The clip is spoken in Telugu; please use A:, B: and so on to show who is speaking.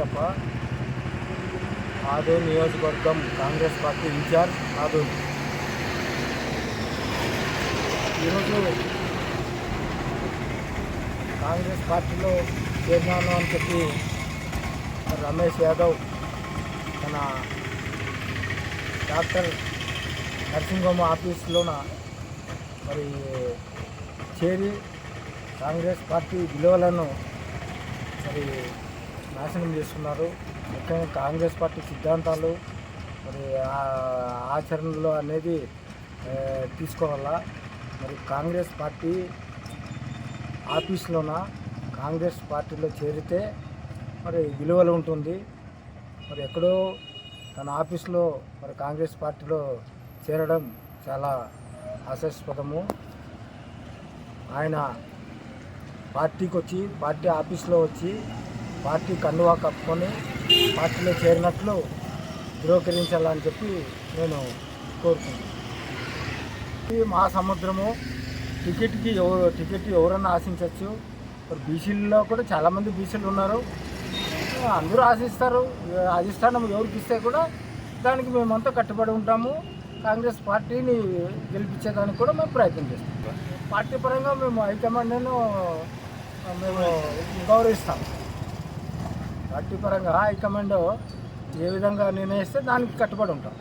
A: వెంకటప్ప, ఆదోని నియోజకవర్గం కాంగ్రెస్ పార్టీ ఇన్ఛార్జ్ ఆదోని. ఈరోజు కాంగ్రెస్ పార్టీలో చేరినాను అని చెప్పి రమేష్ యాదవ్ తన డాక్టర్ నర్సింగ్ హోమ్ ఆఫీస్లోన మరి చేరి కాంగ్రెస్ పార్టీ విలువలను మరి నాశనం చేస్తున్నారు. ముఖ్యంగా కాంగ్రెస్ పార్టీ సిద్ధాంతాలు మరి ఆచరణలో అనేది తీసుకోవాలా. మరి కాంగ్రెస్ పార్టీ ఆఫీస్లోన కాంగ్రెస్ పార్టీలో చేరితే మరి విలువలు ఉంటుంది. మరి ఎక్కడో తన ఆఫీస్లో మరి కాంగ్రెస్ పార్టీలో చేరడం చాలా హాస్యాస్పదము. ఆయన పార్టీకి వచ్చి పార్టీ ఆఫీస్లో వచ్చి పార్టీ కండువా కప్పుకొని పార్టీలో చేరినట్లు ధృవీకరించాలని చెప్పి నేను కోరుకుంటున్నాను. ఈ మహాసముద్రము టికెట్ ఎవరన్నా ఆశించవచ్చు. మరి బీసీల్లో కూడా చాలామంది బీసీలు ఉన్నారు, అందరూ ఆశిస్తారు. అధిష్టానం ఎవరికి ఇస్తే కూడా దానికి మేమంతా కట్టుబడి ఉంటాము. కాంగ్రెస్ పార్టీని గెలిపించేదానికి కూడా మేము ప్రయత్నం చేస్తాం. పార్టీ పరంగా మేము హైకమాండ్ను మేము గౌరవిస్తాం. పార్టీ పరంగా హైకమాండ్ ఏ విధంగా నిర్ణయిస్తే దానికి కట్టుబడి ఉంటాం.